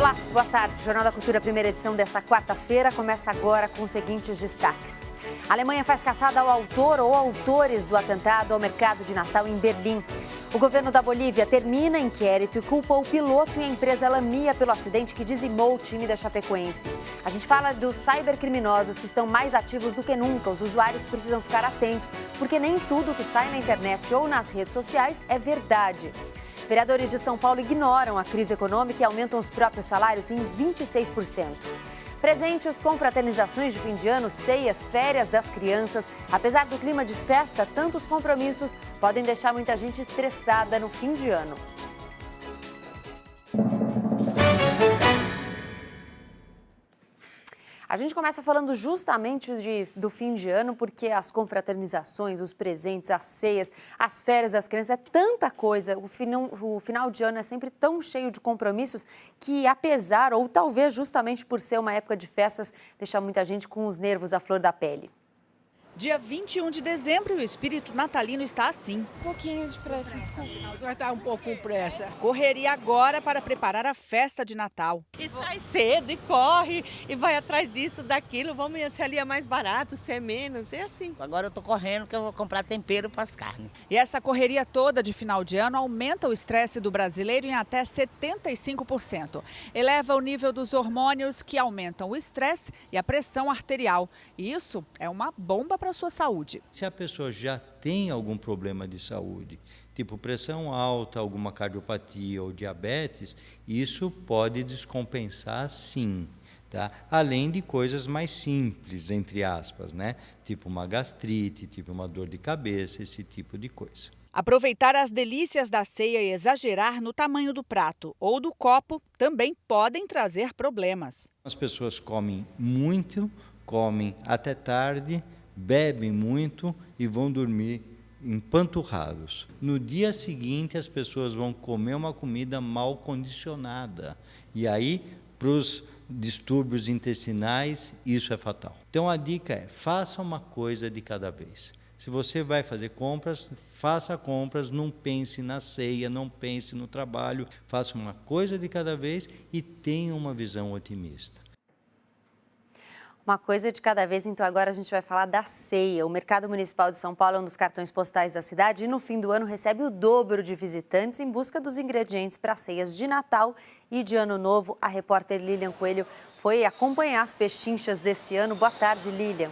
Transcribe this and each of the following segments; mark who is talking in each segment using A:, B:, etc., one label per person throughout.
A: Olá, boa tarde. O Jornal da Cultura, primeira edição desta quarta-feira, começa agora com os seguintes destaques. A Alemanha faz caçada ao autor ou autores do atentado ao mercado de Natal em Berlim. O governo da Bolívia termina inquérito e culpa o piloto e a empresa Lamia pelo acidente que dizimou o time da Chapecoense. A gente fala dos cybercriminosos que estão mais ativos do que nunca. Os usuários precisam ficar atentos, porque nem tudo que sai na internet ou nas redes sociais é verdade. Vereadores de São Paulo ignoram a crise econômica e aumentam os próprios salários em 26%. Presentes, confraternizações de fim de ano, ceias, férias das crianças. Apesar do clima de festa, tantos compromissos podem deixar muita gente estressada no fim de ano. A gente começa falando justamente do fim de ano, porque as confraternizações, os presentes, as ceias, as férias das crianças, é tanta coisa. O final de ano é sempre tão cheio de compromissos que, apesar, ou talvez justamente por ser uma época de festas, deixa muita gente com os nervos à flor da pele.
B: Dia 21 de dezembro, o espírito natalino está assim.
C: Um pouquinho de pressa, desculpa.
D: Nós estamos um pouco com pressa.
B: Correria agora para preparar a festa de Natal.
E: E sai cedo e corre e vai atrás disso, daquilo. Vamos ver se ali é mais barato, se é menos, é assim.
F: Agora eu tô correndo que eu vou comprar tempero para as carnes.
B: E essa correria toda de final de ano aumenta o estresse do brasileiro em até 75%. Eleva o nível dos hormônios que aumentam o estresse e a pressão arterial. E isso é uma bomba para a sua saúde.
G: Se a pessoa já tem algum problema de saúde, tipo pressão alta, alguma cardiopatia ou diabetes, isso pode descompensar sim, tá? Além de coisas mais simples, entre aspas, né? Tipo uma gastrite, tipo uma dor de cabeça, esse tipo de coisa.
B: Aproveitar as delícias da ceia e exagerar no tamanho do prato ou do copo também podem trazer problemas.
G: As pessoas comem muito, comem até tarde, bebem muito e vão dormir empanturrados. No dia seguinte, as pessoas vão comer uma comida mal condicionada. E aí, para os distúrbios intestinais, isso é fatal. Então, a dica é, faça uma coisa de cada vez. Se você vai fazer compras, faça compras, não pense na ceia, não pense no trabalho. Faça uma coisa de cada vez e tenha uma visão otimista.
A: Uma coisa de cada vez, então agora a gente vai falar da ceia. O Mercado Municipal de São Paulo é um dos cartões postais da cidade e no fim do ano recebe o dobro de visitantes em busca dos ingredientes para ceias de Natal e de Ano Novo. A repórter Lilian Coelho foi acompanhar as pechinchas desse ano. Boa tarde, Lilian.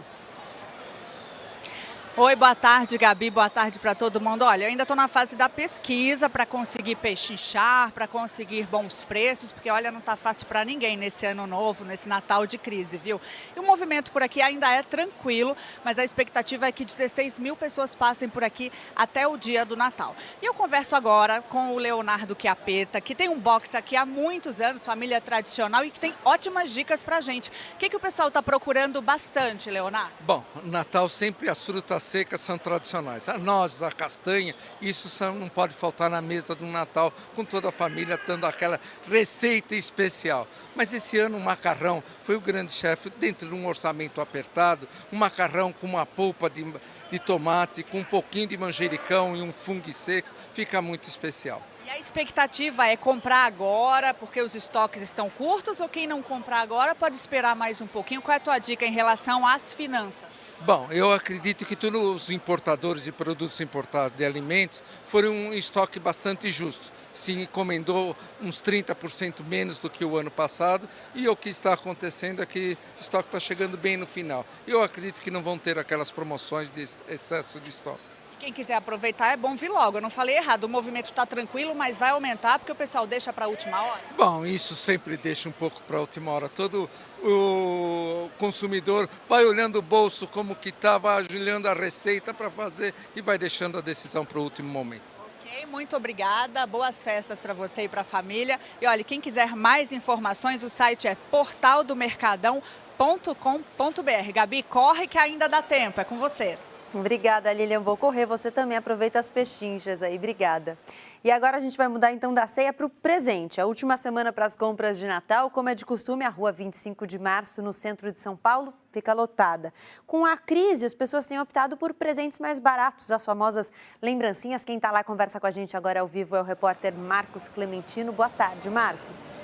B: Oi, boa tarde, Gabi, boa tarde para todo mundo. Olha, eu ainda estou na fase da pesquisa para conseguir pechinchar, para conseguir bons preços, porque olha, não está fácil para ninguém nesse ano novo, nesse Natal de crise, viu? E o movimento por aqui ainda é tranquilo, mas a expectativa é que 16 mil pessoas passem por aqui até o dia do Natal. E eu converso agora com o Leonardo Chiappetta, que tem um box aqui há muitos anos, família tradicional, e que tem ótimas dicas para a gente. O que o pessoal está procurando bastante, Leonardo?
H: Bom, no Natal sempre as frutas secas são tradicionais. A noz, a castanha, isso não pode faltar na mesa do Natal, com toda a família dando aquela receita especial. Mas esse ano o macarrão foi o grande chefe, dentro de um orçamento apertado, um macarrão com uma polpa de tomate, com um pouquinho de manjericão e um fungo seco, fica muito especial.
B: E a expectativa é comprar agora, porque os estoques estão curtos, ou quem não comprar agora pode esperar mais um pouquinho? Qual é a tua dica em relação às finanças?
H: Bom, eu acredito que todos os importadores de produtos importados de alimentos foram um estoque bastante justo. Se encomendou uns 30% menos do que o ano passado e o que está acontecendo é que o estoque está chegando bem no final. Eu acredito que não vão ter aquelas promoções de excesso de estoque.
B: Quem quiser aproveitar é bom vir logo. Eu não falei errado, o movimento está tranquilo, mas vai aumentar porque o pessoal deixa para a última hora?
H: Bom, isso sempre deixa um pouco para a última hora. Todo o consumidor vai olhando o bolso como que está, vai olhando a receita para fazer e vai deixando a decisão para o último momento.
B: Ok, muito obrigada. Boas festas para você e para a família. E olha, quem quiser mais informações, o site é portaldomercadão.com.br. Gabi, corre que ainda dá tempo, é com você.
A: Obrigada, Lilian. Vou correr. Você também aproveita as pechinchas aí. Obrigada. E agora a gente vai mudar então da ceia para o presente. A última semana para as compras de Natal, como é de costume, a rua 25 de março, no centro de São Paulo, fica lotada. Com a crise, as pessoas têm optado por presentes mais baratos, as famosas lembrancinhas. Quem está lá conversa com a gente agora ao vivo é o repórter Marcos Clementino. Boa tarde, Marcos.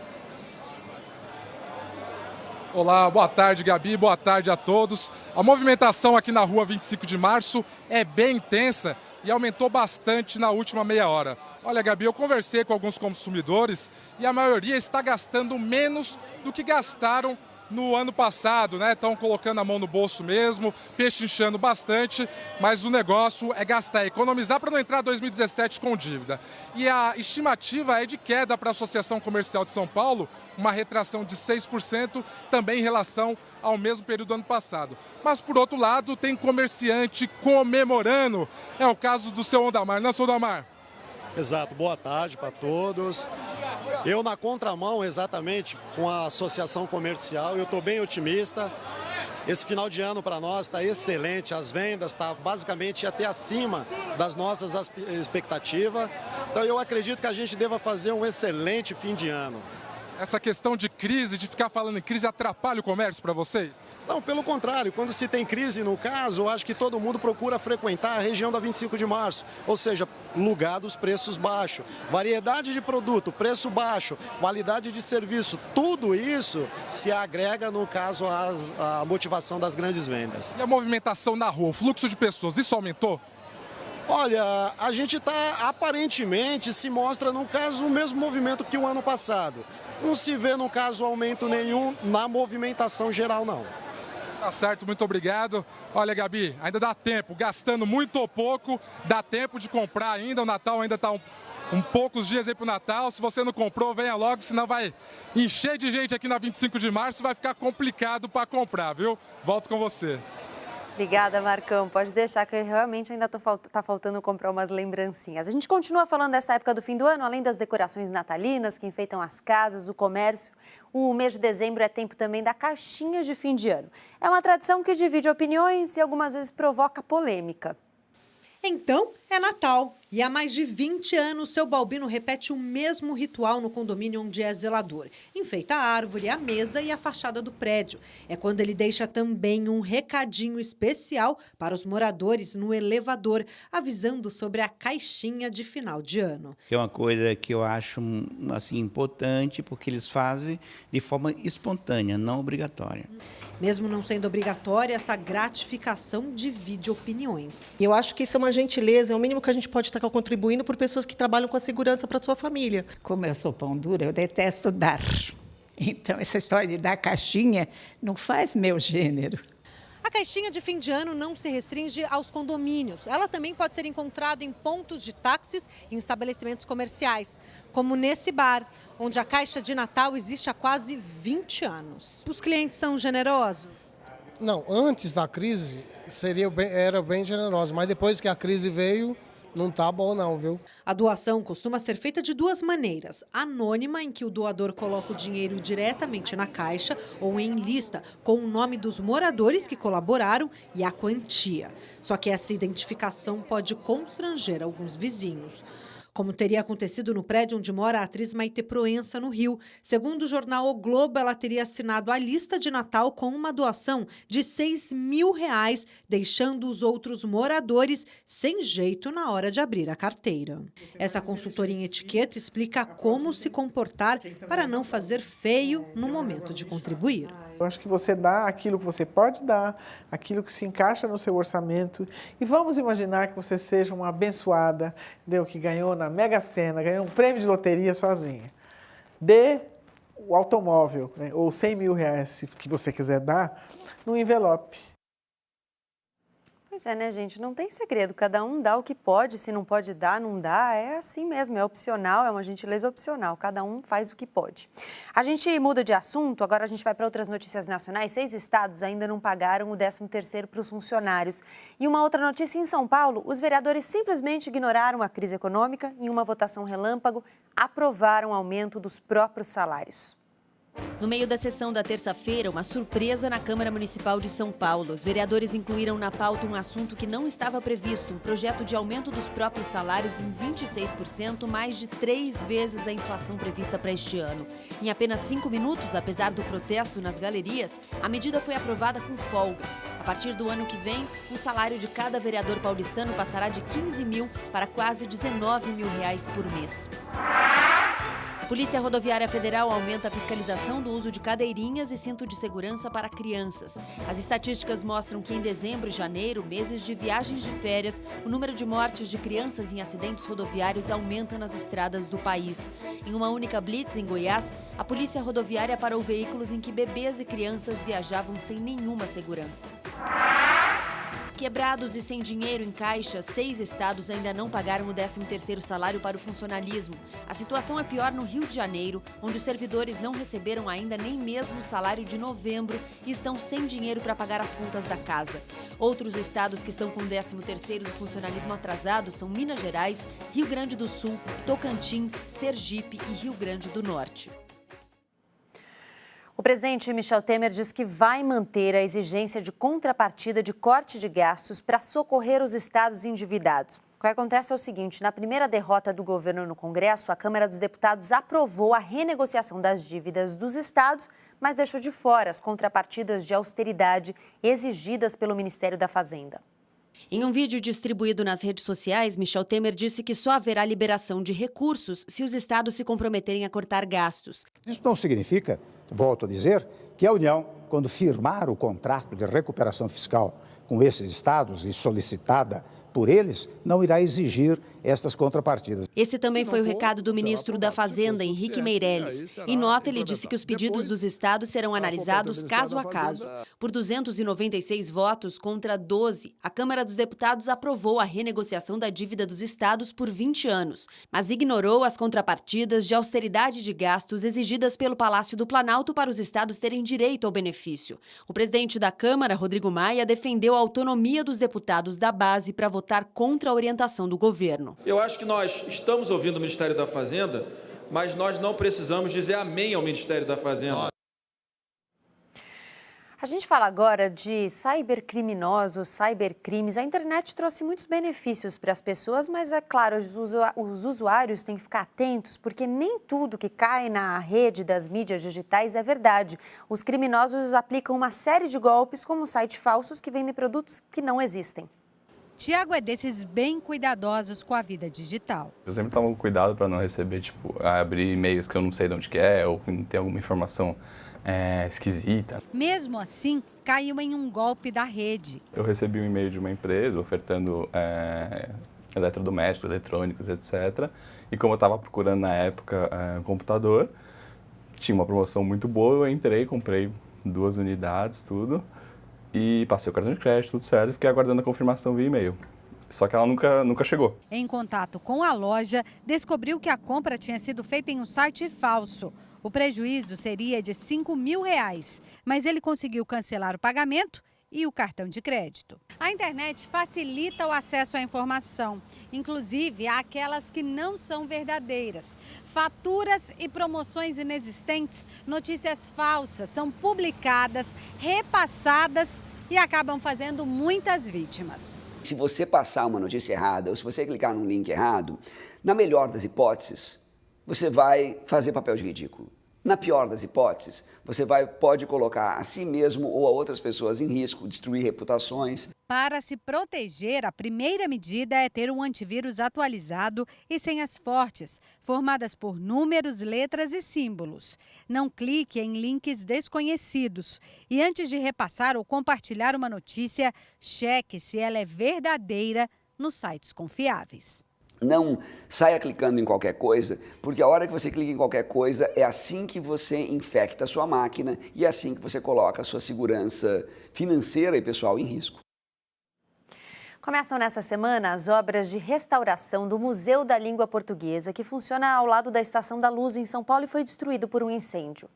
C: Olá, boa tarde, Gabi, boa tarde a todos. A movimentação aqui na rua 25 de março é bem intensa e aumentou bastante na última meia hora. Olha, Gabi, eu conversei com alguns consumidores e a maioria está gastando menos do que gastaram no ano passado, né? Estão colocando a mão no bolso mesmo, pechinchando bastante, mas o negócio é gastar, economizar para não entrar 2017 com dívida. E a estimativa é de queda para a Associação Comercial de São Paulo, uma retração de 6% também em relação ao mesmo período do ano passado. Mas, por outro lado, tem comerciante comemorando. É o caso do seu Ondamar, não é, seu Ondamar?
I: Exato, boa tarde para todos. Eu na contramão exatamente com a Associação Comercial, eu estou bem otimista. Esse final de ano para nós está excelente, as vendas estão basicamente até acima das nossas expectativas. Então eu acredito que a gente deva fazer um excelente fim de ano.
C: Essa questão de crise, de ficar falando em crise, atrapalha o comércio para vocês?
I: Não, pelo contrário, quando se tem crise no caso, eu acho que todo mundo procura frequentar a região da 25 de março, ou seja, lugar dos preços baixos, variedade de produto, preço baixo, qualidade de serviço, tudo isso se agrega no caso à motivação das grandes vendas.
C: E a movimentação na rua, o fluxo de pessoas, isso aumentou?
I: Olha, a gente aparentemente se mostra no caso o mesmo movimento que o ano passado. Não se vê no caso aumento nenhum na movimentação geral não.
C: Tá certo, muito obrigado. Olha, Gabi, ainda dá tempo, gastando muito ou pouco, dá tempo de comprar ainda, o Natal ainda está um poucos dias aí pro Natal. Se você não comprou, venha logo, senão vai encher de gente aqui na 25 de março, vai ficar complicado para comprar, viu? Volto com você.
A: Obrigada, Marcão. Pode deixar que eu realmente ainda tá faltando comprar umas lembrancinhas. A gente continua falando dessa época do fim do ano, além das decorações natalinas que enfeitam as casas, o comércio. O mês de dezembro é tempo também da caixinha de fim de ano. É uma tradição que divide opiniões e algumas vezes provoca polêmica.
J: Então, é Natal. E há mais de 20 anos, seu Balbino repete o mesmo ritual no condomínio onde é zelador. Enfeita a árvore, a mesa e a fachada do prédio. É quando ele deixa também um recadinho especial para os moradores no elevador, avisando sobre a caixinha de final de ano.
K: É uma coisa que eu acho assim, importante, porque eles fazem de forma espontânea, não obrigatória.
J: Mesmo não sendo obrigatória, essa gratificação divide opiniões.
L: Eu acho que isso é uma gentileza, é o mínimo que a gente pode estar contribuindo por pessoas que trabalham com a segurança para a sua família.
M: Como eu sou pão dura, eu detesto dar. Então, essa história de dar caixinha não faz meu gênero.
J: A caixinha de fim de ano não se restringe aos condomínios. Ela também pode ser encontrada em pontos de táxis e em estabelecimentos comerciais, como nesse bar, onde a caixa de Natal existe há quase 20 anos. Os clientes são generosos?
N: Não, antes da crise era bem generoso, mas depois que a crise veio, não tá bom não, viu?
J: A doação costuma ser feita de duas maneiras. Anônima, em que o doador coloca o dinheiro diretamente na caixa, ou em lista, com o nome dos moradores que colaboraram e a quantia. Só que essa identificação pode constranger alguns vizinhos. Como teria acontecido no prédio onde mora a atriz Maite Proença, no Rio. Segundo o jornal O Globo, ela teria assinado a lista de Natal com uma doação de R$6 mil, deixando os outros moradores sem jeito na hora de abrir a carteira. Essa consultora em etiqueta explica como se comportar para não fazer feio no momento de contribuir.
O: Eu acho que você dá aquilo que você pode dar, aquilo que se encaixa no seu orçamento. E vamos imaginar que você seja uma abençoada, que ganhou na Mega Sena, ganhou um prêmio de loteria sozinha. Dê o automóvel, né, ou R$100 mil que você quiser dar, no envelope.
A: Pois é, né, gente? Não tem segredo. Cada um dá o que pode. Se não pode dar, não dá. É assim mesmo. É opcional, é uma gentileza opcional. Cada um faz o que pode. A gente muda de assunto. Agora a gente vai para outras notícias nacionais. 6 estados ainda não pagaram o 13º para os funcionários. E uma outra notícia em São Paulo. Os vereadores simplesmente ignoraram a crise econômica e em uma votação relâmpago aprovaram o aumento dos próprios salários. No meio da sessão da terça-feira, uma surpresa na Câmara Municipal de São Paulo. Os vereadores incluíram na pauta um assunto que não estava previsto, um projeto de aumento dos próprios salários em 26%, mais de 3 vezes a inflação prevista para este ano. Em apenas 5 minutos, apesar do protesto nas galerias, a medida foi aprovada com folga. A partir do ano que vem, o salário de cada vereador paulistano passará de 15 mil para quase 19 mil reais por mês. Polícia Rodoviária Federal aumenta a fiscalização do uso de cadeirinhas e cinto de segurança para crianças. As estatísticas mostram que em dezembro e janeiro, meses de viagens de férias, o número de mortes de crianças em acidentes rodoviários aumenta nas estradas do país. Em uma única blitz em Goiás, a Polícia Rodoviária parou veículos em que bebês e crianças viajavam sem nenhuma segurança. Quebrados e sem dinheiro em caixa, 6 estados ainda não pagaram o 13º salário para o funcionalismo. A situação é pior no Rio de Janeiro, onde os servidores não receberam ainda nem mesmo o salário de novembro e estão sem dinheiro para pagar as contas da casa. Outros estados que estão com o 13º do funcionalismo atrasado são Minas Gerais, Rio Grande do Sul, Tocantins, Sergipe e Rio Grande do Norte. O presidente Michel Temer diz que vai manter a exigência de contrapartida de corte de gastos para socorrer os estados endividados. O que acontece é o seguinte: na primeira derrota do governo no Congresso, a Câmara dos Deputados aprovou a renegociação das dívidas dos estados, mas deixou de fora as contrapartidas de austeridade exigidas pelo Ministério da Fazenda. Em um vídeo distribuído nas redes sociais, Michel Temer disse que só haverá liberação de recursos se os estados se comprometerem a cortar gastos.
P: Isso não significa, volto a dizer, que a União, quando firmar o contrato de recuperação fiscal com esses estados e solicitada por eles, não irá exigir estas contrapartidas.
A: Esse também foi o recado do ministro da Fazenda, Henrique Meirelles. Em nota, ele disse que os pedidos dos estados serão analisados caso a caso. Por 296 votos contra 12, a Câmara dos Deputados aprovou a renegociação da dívida dos estados por 20 anos, mas ignorou as contrapartidas de austeridade de gastos exigidas pelo Palácio do Planalto para os estados terem direito ao benefício. O presidente da Câmara, Rodrigo Maia, defendeu a autonomia dos deputados da base para votar contra a orientação do governo.
Q: Eu acho que nós estamos ouvindo o Ministério da Fazenda, mas nós não precisamos dizer amém ao Ministério da Fazenda.
A: A gente fala agora de cybercriminosos, cybercrimes. A internet trouxe muitos benefícios para as pessoas, mas é claro, os usuários têm que ficar atentos, porque nem tudo que cai na rede das mídias digitais é verdade. Os criminosos aplicam uma série de golpes, como sites falsos que vendem produtos que não existem.
R: Tiago é desses bem cuidadosos com a vida digital.
S: Eu sempre tomo cuidado para não receber, abrir e-mails que eu não sei de onde que é ou que não tem alguma informação esquisita.
R: Mesmo assim, caiu em um golpe da rede.
S: Eu recebi um e-mail de uma empresa ofertando eletrodomésticos, eletrônicos, etc. E como eu estava procurando na época um computador, tinha uma promoção muito boa, eu entrei, comprei 2 unidades, tudo. E passei o cartão de crédito, tudo certo, e fiquei aguardando a confirmação via e-mail. Só que ela nunca chegou.
R: Em contato com a loja, descobriu que a compra tinha sido feita em um site falso. O prejuízo seria de R$5.000, mas ele conseguiu cancelar o pagamento e o cartão de crédito. A internet facilita o acesso à informação, inclusive aquelas que não são verdadeiras. Faturas e promoções inexistentes, notícias falsas são publicadas, repassadas e acabam fazendo muitas vítimas.
T: Se você passar uma notícia errada ou se você clicar num link errado, na melhor das hipóteses, você vai fazer papel de ridículo. Na pior das hipóteses, você pode colocar a si mesmo ou a outras pessoas em risco, destruir reputações.
R: Para se proteger, a primeira medida é ter um antivírus atualizado e senhas fortes, formadas por números, letras e símbolos. Não clique em links desconhecidos. E antes de repassar ou compartilhar uma notícia, cheque se ela é verdadeira nos sites confiáveis.
T: Não saia clicando em qualquer coisa, porque a hora que você clica em qualquer coisa é assim que você infecta a sua máquina e é assim que você coloca a sua segurança financeira e pessoal em risco.
A: Começam nessa semana as obras de restauração do Museu da Língua Portuguesa, que funciona ao lado da Estação da Luz, em São Paulo, e foi destruído por um incêndio.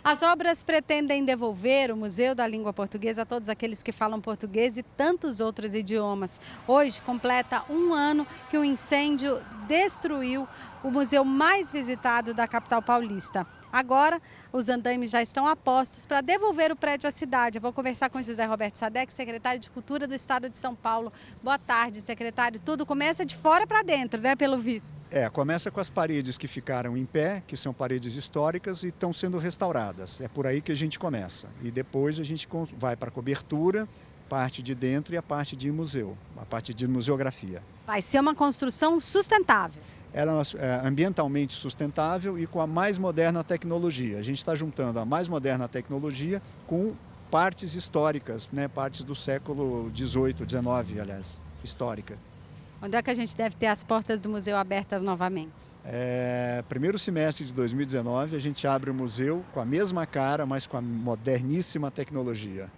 R: As obras pretendem devolver o Museu da Língua Portuguesa a todos aqueles que falam português e tantos outros idiomas. Hoje completa 1 ano que o incêndio destruiu o museu mais visitado da capital paulista. Agora, os andaimes já estão a postos para devolver o prédio à cidade. Eu vou conversar com José Roberto Sadek, secretário de Cultura do Estado de São Paulo. Boa tarde, secretário. Tudo começa de fora para dentro, né, pelo visto?
U: Começa com as paredes que ficaram em pé, que são paredes históricas e estão sendo restauradas. É por aí que a gente começa. E depois a gente vai para a cobertura, parte de dentro e a parte de museu, a parte de museografia.
R: Vai ser uma construção sustentável.
U: ela é ambientalmente sustentável e com a mais moderna tecnologia. A gente está juntando a mais moderna tecnologia com partes históricas, né? Partes do século XVIII, XIX, aliás, histórica.
R: Onde é que a gente deve ter as portas do museu abertas novamente?
U: Primeiro semestre de 2019, a gente abre o museu com a mesma cara, mas com a moderníssima tecnologia.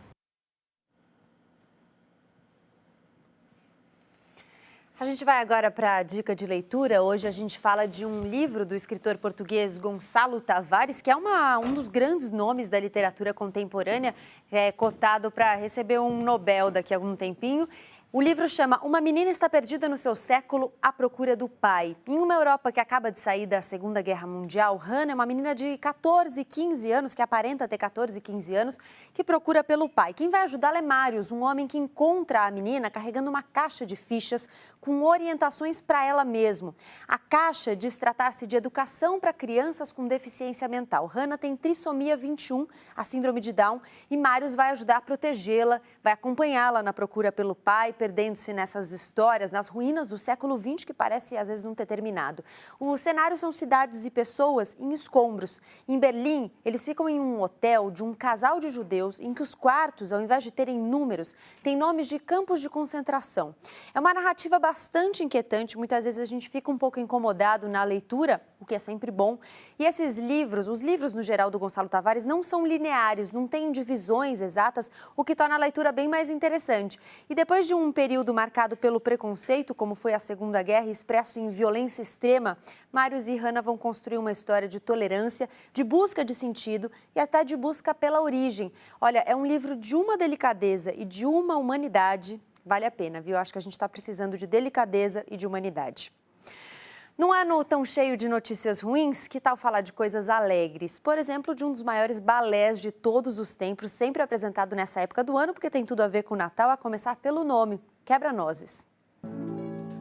A: A gente vai agora para a dica de leitura. Hoje a gente fala de um livro do escritor português Gonçalo Tavares, que é um dos grandes nomes da literatura contemporânea, cotado para receber um Nobel daqui a algum tempinho. O livro chama Uma Menina Está Perdida no Seu Século, à Procura do Pai. Em uma Europa que acaba de sair da Segunda Guerra Mundial, Hannah é uma menina de 14, 15 anos, que aparenta ter 14, 15 anos, que procura pelo pai. Quem vai ajudá-la é Marius, um homem que encontra a menina carregando uma caixa de fichas com orientações para ela mesma. A caixa diz tratar-se de educação para crianças com deficiência mental. Hannah tem trissomia 21, a síndrome de Down, e Marius vai ajudar a protegê-la, vai acompanhá-la na procura pelo pai, perdendo-se nessas histórias, nas ruínas do século XX, que parece às vezes não ter terminado. Os cenários são cidades e pessoas em escombros. Em Berlim, eles ficam em um hotel de um casal de judeus em que os quartos, ao invés de terem números, têm nomes de campos de concentração. É uma narrativa bastante inquietante, muitas vezes a gente fica um pouco incomodado na leitura, o que é sempre bom. E esses livros, os livros no geral do Gonçalo Tavares, não são lineares, não têm divisões exatas, o que torna a leitura bem mais interessante. E depois de um período marcado pelo preconceito, como foi a Segunda Guerra, expresso em violência extrema, Marius e Hannah vão construir uma história de tolerância, de busca de sentido e até de busca pela origem. Olha, é um livro de uma delicadeza e de uma humanidade. Vale a pena, viu? Acho que a gente está precisando de delicadeza e de humanidade. Num ano tão cheio de notícias ruins, que tal falar de coisas alegres? Por exemplo, de um dos maiores balés de todos os tempos, sempre apresentado nessa época do ano, porque tem tudo a ver com o Natal, a começar pelo nome, Quebra-Nozes.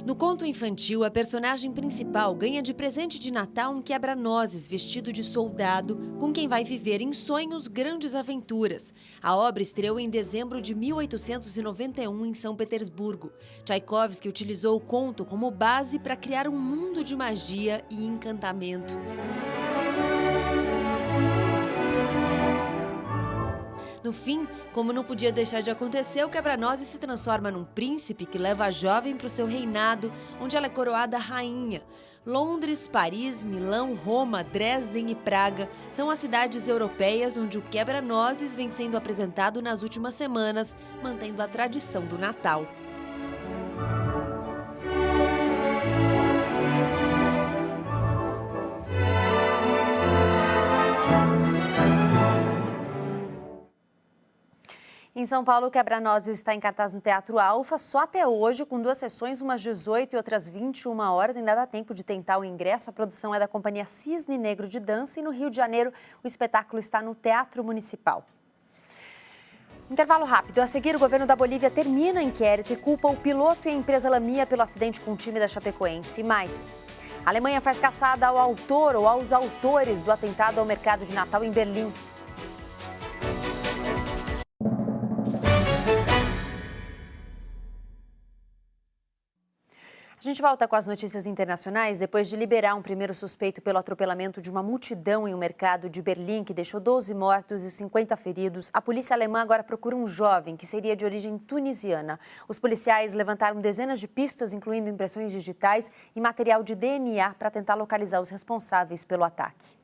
A: No conto infantil, a personagem principal ganha de presente de Natal um quebra-nozes vestido de soldado com quem vai viver em sonhos grandes aventuras. A obra estreou em dezembro de 1891 em São Petersburgo. Tchaikovsky utilizou o conto como base para criar um mundo de magia e encantamento. No fim, como não podia deixar de acontecer, o quebra-nozes se transforma num príncipe que leva a jovem para o seu reinado, onde ela é coroada rainha. Londres, Paris, Milão, Roma, Dresden e Praga são as cidades europeias onde o quebra-nozes vem sendo apresentado nas últimas semanas, mantendo a tradição do Natal. Em São Paulo, o Quebra-Nozes está em cartaz no Teatro Alfa, só até hoje, com 2 sessões, umas 18 e outras 21 horas. Ainda dá tempo de tentar o ingresso. A produção é da Companhia Cisne Negro de Dança e no Rio de Janeiro o espetáculo está no Teatro Municipal. Intervalo rápido. A seguir, o governo da Bolívia termina inquérito e culpa o piloto e a empresa Lamia pelo acidente com o time da Chapecoense. Mais, a Alemanha faz caçada ao autor ou aos autores do atentado ao mercado de Natal em Berlim. A gente volta com as notícias internacionais depois de liberar um primeiro suspeito pelo atropelamento de uma multidão em um mercado de Berlim que deixou 12 mortos e 50 feridos. A polícia alemã agora procura um jovem que seria de origem tunisiana. Os policiais levantaram dezenas de pistas, incluindo impressões digitais e material de DNA para tentar localizar os responsáveis pelo ataque.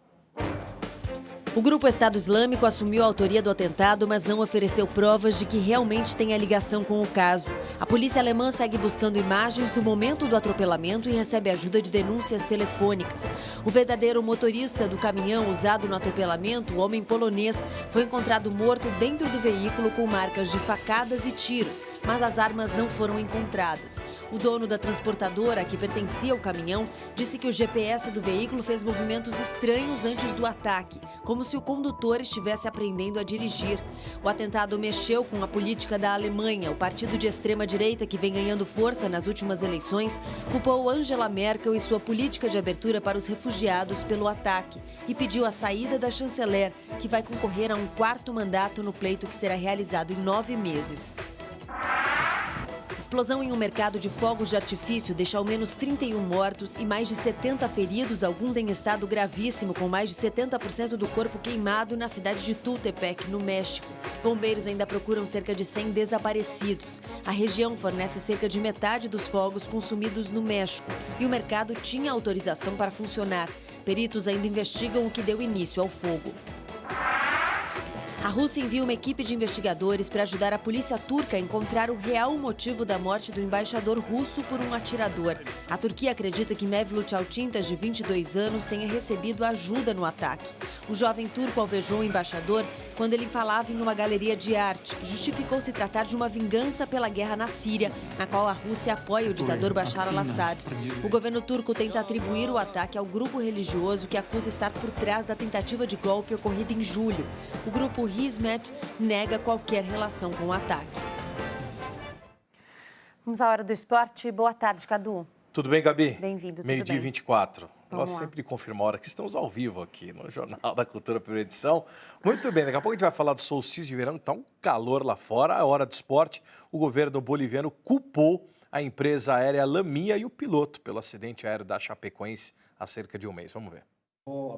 A: O grupo Estado Islâmico assumiu a autoria do atentado, mas não ofereceu provas de que realmente tenha ligação com o caso. A polícia alemã segue buscando imagens do momento do atropelamento e recebe ajuda de denúncias telefônicas. O verdadeiro motorista do caminhão usado no atropelamento, o homem polonês, foi encontrado morto dentro do veículo com marcas de facadas e tiros, mas as armas não foram encontradas. O dono da transportadora, a que pertencia ao caminhão, disse que o GPS do veículo fez movimentos estranhos antes do ataque, como se o condutor estivesse aprendendo a dirigir. O atentado mexeu com a política da Alemanha. O partido de extrema-direita, que vem ganhando força nas últimas eleições, culpou Angela Merkel e sua política de abertura para os refugiados pelo ataque e pediu a saída da chanceler, que vai concorrer a um 4º mandato no pleito que será realizado em 9 meses.
D: Explosão em um mercado de fogos de artifício deixa ao menos 31 mortos e mais de 70 feridos, alguns em estado gravíssimo, com mais de 70% do corpo queimado na cidade de Tultepec, no México. Bombeiros ainda procuram cerca de 100 desaparecidos. A região fornece cerca de metade dos fogos consumidos no México e o mercado tinha autorização para funcionar. Peritos ainda investigam o que deu início ao fogo. A Rússia envia uma equipe de investigadores para ajudar a polícia turca a encontrar o real motivo da morte do embaixador russo por um atirador. A Turquia acredita que Mevlut Altintas, de 22 anos, tenha recebido ajuda no ataque. O jovem turco alvejou o embaixador quando ele falava em uma galeria de arte e justificou se tratar de uma vingança pela guerra na Síria, na qual a Rússia apoia o ditador Bashar al-Assad. O governo turco tenta atribuir o ataque ao grupo religioso que acusa estar por trás da tentativa de golpe ocorrida em julho. O grupo Hizmet nega qualquer relação com o ataque.
A: Vamos à hora do esporte. Boa tarde, Cadu.
V: Tudo bem, Gabi?
A: Bem-vindo, tudo
V: Meio-dia
A: bem.
V: 24.
A: Vamos
V: Nós
A: lá.
V: sempre confirmamos a hora que estamos ao vivo aqui no Jornal da Cultura, primeira edição. Muito bem, daqui a pouco a gente vai falar do solstício de verão, está um calor lá fora, a hora do esporte. O governo boliviano culpou a empresa aérea Lamia e o piloto pelo acidente aéreo da Chapecoense há cerca de um mês. Vamos ver.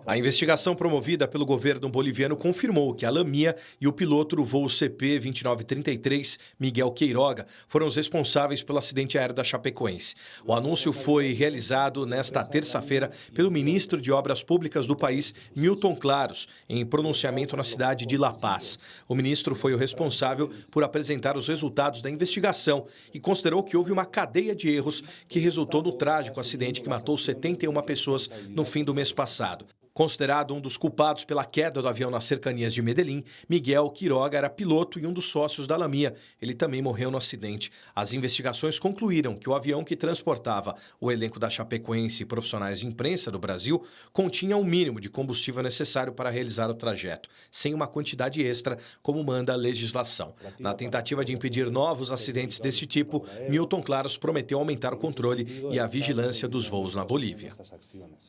V: A investigação promovida pelo governo boliviano confirmou que a Lamia e o piloto do voo CP-2933, Miguel Queiroga, foram os responsáveis pelo acidente aéreo da Chapecoense. O anúncio foi realizado nesta terça-feira pelo ministro de Obras Públicas do país, Milton Claros, em pronunciamento na cidade de La Paz. O ministro foi o responsável por apresentar os resultados da investigação e considerou que houve uma cadeia de erros que resultou no trágico acidente que matou 71 pessoas no fim do mês passado. Considerado um dos culpados pela queda do avião nas cercanias de Medellín, Miguel Quiroga era piloto e um dos sócios da Lamia. Ele também morreu no acidente. As investigações concluíram que o avião que transportava o elenco da Chapecoense e profissionais de imprensa do Brasil continha o mínimo de combustível necessário para realizar o trajeto, sem uma quantidade extra, como manda a legislação. Na tentativa de impedir novos acidentes desse tipo, Milton Claros prometeu aumentar o controle e a vigilância dos voos na Bolívia.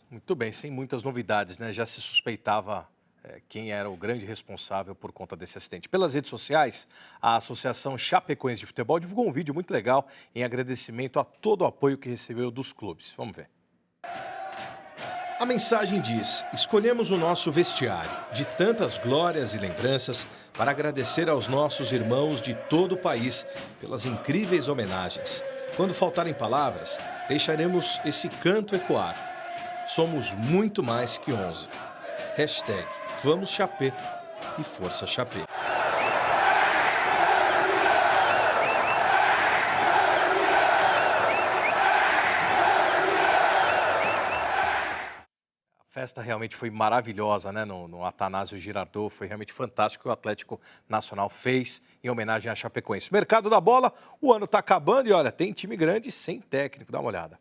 V: Muito bem, sem muitas novidades, né? Já se suspeitava quem era o grande responsável por conta desse acidente. Pelas redes sociais, a Associação Chapecoense de Futebol divulgou um vídeo muito legal em agradecimento a todo o apoio que recebeu dos clubes. Vamos ver. A mensagem diz: escolhemos o nosso vestiário de tantas glórias e lembranças para agradecer aos nossos irmãos de todo o país pelas incríveis homenagens. Quando faltarem palavras, deixaremos esse canto ecoar. Somos muito mais que 11. Hashtag Vamos Chapé e Força Chapé. A festa realmente foi maravilhosa, né? No Atanásio Girardot, foi realmente fantástico o que o Atlético Nacional fez em homenagem à Chapecoense. Mercado da bola, o ano está acabando e olha, tem time grande sem técnico, dá uma olhada.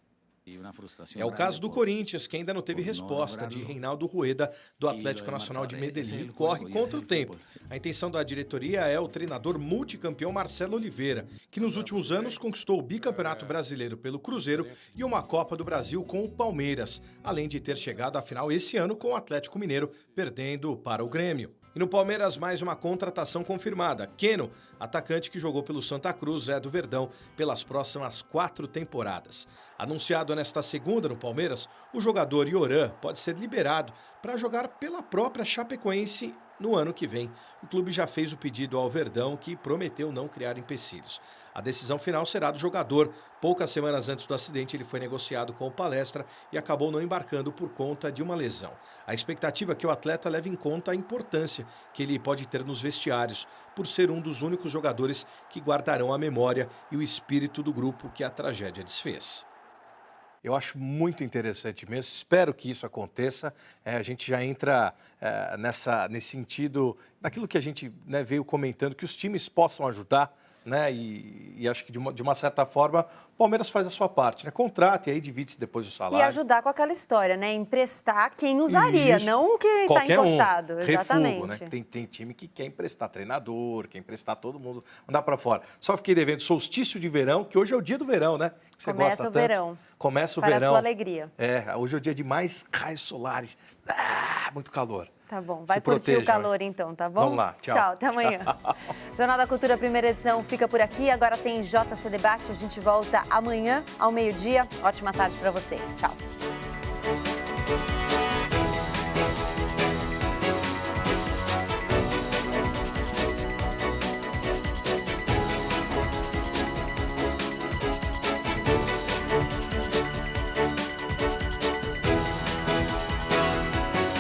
V: É o caso do Corinthians, que ainda não teve resposta de Reinaldo Rueda, do Atlético Nacional de Medellín, corre contra o tempo. A intenção da diretoria é o treinador multicampeão Marcelo Oliveira, que nos últimos anos conquistou o bicampeonato brasileiro pelo Cruzeiro e uma Copa do Brasil com o Palmeiras, além de ter chegado à final esse ano com o Atlético Mineiro, perdendo para o Grêmio. E no Palmeiras, mais uma contratação confirmada. Keno, atacante que jogou pelo Santa Cruz, Zé do Verdão, pelas próximas 4 temporadas. Anunciado nesta segunda no Palmeiras, o jogador Yoran pode ser liberado para jogar pela própria Chapecoense no ano que vem. O clube já fez o pedido ao Verdão, que prometeu não criar empecilhos. A decisão final será do jogador. Poucas semanas antes do acidente, ele foi negociado com o Palestra e acabou não embarcando por conta de uma lesão. A expectativa é que o atleta leve em conta a importância que ele pode ter nos vestiários, por ser um dos únicos jogadores que guardarão a memória e o espírito do grupo que a tragédia desfez. Eu acho muito interessante mesmo, espero que isso aconteça. A gente já entra nesse sentido, daquilo que a gente veio comentando, que os times possam ajudar, né? E acho que de uma certa forma o Palmeiras faz a sua parte, né? Contrata e aí divide-se depois o salário.
A: E ajudar com aquela história, né? Emprestar quem usaria,
V: Isso.
A: não o que está encostado.
V: Exatamente.
A: Exatamente.
V: Né? Tem time que quer emprestar treinador, quer emprestar todo mundo, mandar para fora. Só fiquei devendo solstício de verão, que hoje é o dia do verão, né? Que você
A: Começa
V: gosta
A: o
V: tanto.
A: verão.
V: Começa o
A: Para
V: verão.
A: a sua alegria.
V: Hoje é o dia de mais raios solares. Muito calor.
A: Tá bom, vai
V: Se
A: curtir
V: proteja,
A: o calor então, tá bom?
V: Vamos lá, tchau.
A: Tchau, até amanhã.
V: Tchau.
A: Jornal da Cultura, primeira edição, fica por aqui. Agora tem JC Debate, a gente volta amanhã ao meio-dia. Ótima tarde para você. Tchau.